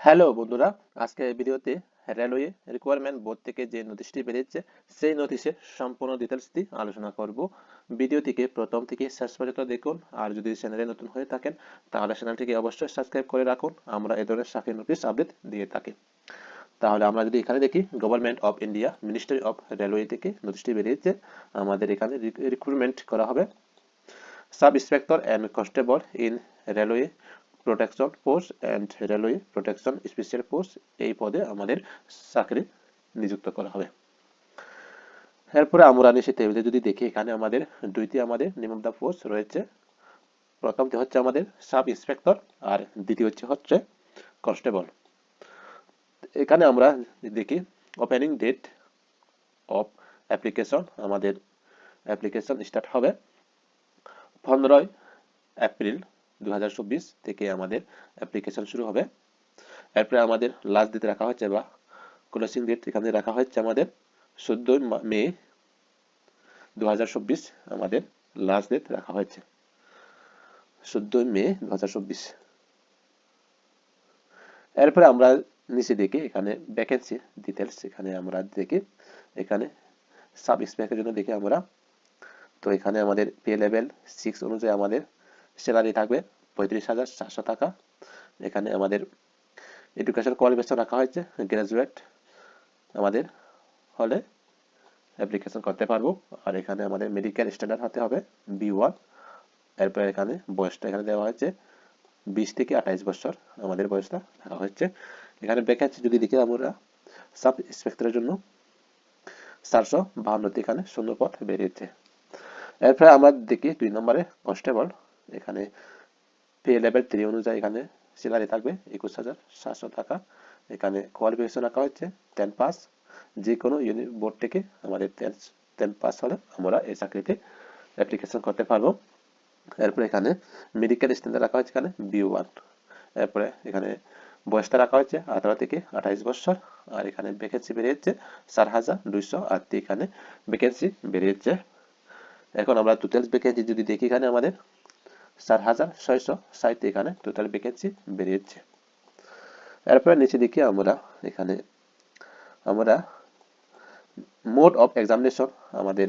Hello বন্ধুরা, আজকে এই ভিডিওতে রেলওয়ে রিকোয়ারমেন্ট বোর্ড থেকে যে নোটিশটি বেরিয়েছে সেই নোটিশের সম্পূর্ণ ডিটেলসটি আলোচনা করব। ভিডিওটিকে প্রথম থেকে শেষ পর্যন্ত দেখুন। আর যদি চ্যানেলে নতুন হয়ে থাকেন তাহলে চ্যানেলটিকে অবশ্যই সাবস্ক্রাইব করে রাখুন। আমরা এই ধরনের চাকরি নোটিশ আপডেট দিয়ে থাকি। তাহলে আমরা যদি এখানে দেখি, government of India ministry of railway থেকে নোটিশটি বেরিয়েছে। আমাদের এখানে রিক্রুটমেন্ট করা হবে sub inspector and constable in railway protection force and railway protection special force, এই পদে আমাদের চাকরি নিযুক্ত করা হবে। এরপরে আমরা নিচে টেবিলে যদি দেখি, এখানে আমাদের দুইটি নেম অফ দ্য পোস্ট রয়েছে। প্রথমটি হচ্ছে আমাদের সাব ইন্সপেক্টর আর দ্বিতীয় হচ্ছে কনস্টেবল। এখানে আমরা দেখি ওপেনিং ডেট অফ অ্যাপ্লিকেশন, আমাদের অ্যাপ্লিকেশন স্টার্ট হবে 15 এপ্রিল 2024 থেকে আমাদের অ্যাপ্লিকেশন শুরু হবে। এরপরে আমাদের লাস্ট ডেট রাখা হচ্ছে বা ক্লোজিং ডেট এখানে রাখা হচ্ছে আমাদের 14 মে 2024, আমাদের লাস্ট ডেট রাখা হয়েছে 14 মে 2024। এরপরে আমরা নিচে দেখি এখানে ভ্যাকেন্সি ডিটেলস, এখানে আমরা দেখি এখানে সাব ইন্সপেক্টরের জন্য দেখি আমরা, তো এখানে আমাদের পে লেভেল 6 অনুযায়ী আমাদের স্যালারি থাকবে 35,400 টাকা। এখানে আমাদের এডুকেশন কোয়ালিফিকেশন রাখা হয়েছে গ্রাজুয়েট আমাদের হলে অ্যাপ্লিকেশন করতে পারবো। আর এখানে আমাদের মেডিকেল স্ট্যান্ডার্ড হতে হবে B1। এরপর এখানে বয়সটা এখানে দেওয়া হয়েছে 20 থেকে 28 বছর আমাদের বয়সটা রাখা হয়েছে। এখানে ভ্যাকেন্সি যদি দেখি আমরা সাব ইন্সপেক্টরের জন্য 452টি এখানে শূন্য পদ বেরিয়েছে। এরপরে আমরা দেখি 2 নম্বরে কনস্টেবল, এখানে পে লেভেল 3 অনুযায়ী এখানে স্যালারি থাকবে 21,700 টাকা। এখানে কোয়ালিফিকেশন রাখা হচ্ছে 10 পাস, যে কোনো বোর্ড থেকে আমাদের 10 পাস হলে আমরা এই চাকরিতে অ্যাপ্লিকেশন করতে পারবো। এরপরে এখানে মেডিকেল স্ট্যান্ডার্ড রাখা হচ্ছে এখানে B1। এরপরে এখানে বয়সটা রাখা হচ্ছে 18 থেকে 28 বছর। আর এখানে ভ্যাকেন্সি বেরিয়েছে 4,208টি এখানে ভ্যাকেন্সি বেরিয়েছে। এখন আমরা টোটাল ভ্যাকেন্সি যদি দেখি, এখানে আমাদের 4,660 এখানে টোটাল ভ্যাকেন্সি বেরিয়েছে। এরপরে নিচে দেখি এখানে আমরা মোড অফ এক্সামিনেশন, আমাদের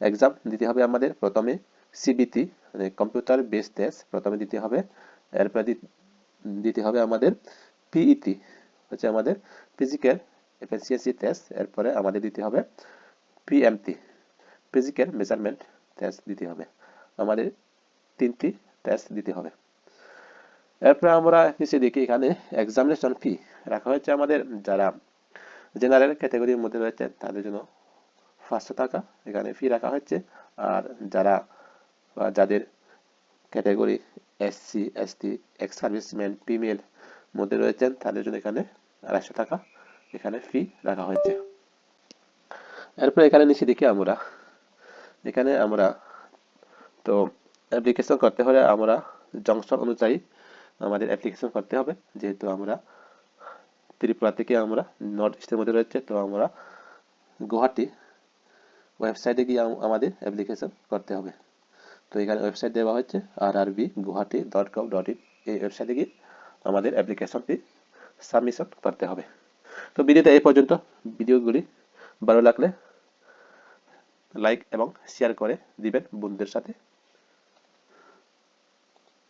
এক্সাম দিতে হবে আমাদের প্রথমে CBT মানে কম্পিউটার বেসড টেস্ট প্রথমে দিতে হবে। এরপরে দিতে হবে আমাদের PET হচ্ছে আমাদের ফিজিক্যাল এফিসিয়েন্সি টেস্ট। এরপরে আমাদের দিতে হবে PMT ফিজিক্যাল মেজারমেন্ট টেস্ট দিতে হবে। আমাদের 3টি টেস্ট দিতে হবে। এরপরে আমরা নিচে দেখি এখানে এক্সামিনেশন ফি রাখা হয়েছে আমাদের যারা জেনারেল ক্যাটাগরির মধ্যে রয়েছে তাদের জন্য 500 টাকা এখানে ফি রাখা হচ্ছে। আর যাদের category SC ST ex serviceman female মধ্যে রয়েছেন তাদের জন্য এখানে 250 টাকা এখানে ফি রাখা হয়েছে। এরপর এখানে নিচে দেখি এখানে আমরা তো অ্যাপ্লিকেশন করতে হলে আমরা জংশন অনুযায়ী আমাদের অ্যাপ্লিকেশন করতে হবে। যেহেতু আমরা ত্রিপুরা থেকে আমরা নর্থ ইস্টের মধ্যে রয়েছে, তো আমরা গুয়াহাটি ওয়েবসাইটে গিয়ে আমাদের অ্যাপ্লিকেশন করতে হবে। তো এখানে ওয়েবসাইট দেওয়া হচ্ছে rrbguwahati.gov.in, এই ওয়েবসাইটে গিয়ে আমাদের অ্যাপ্লিকেশনটি সাবমিশন করতে হবে। তো ভিডিওটা এই পর্যন্ত। ভিডিওগুলি ভালো লাগলে লাইক এবং শেয়ার করে দিবেন বন্ধুদের সাথে।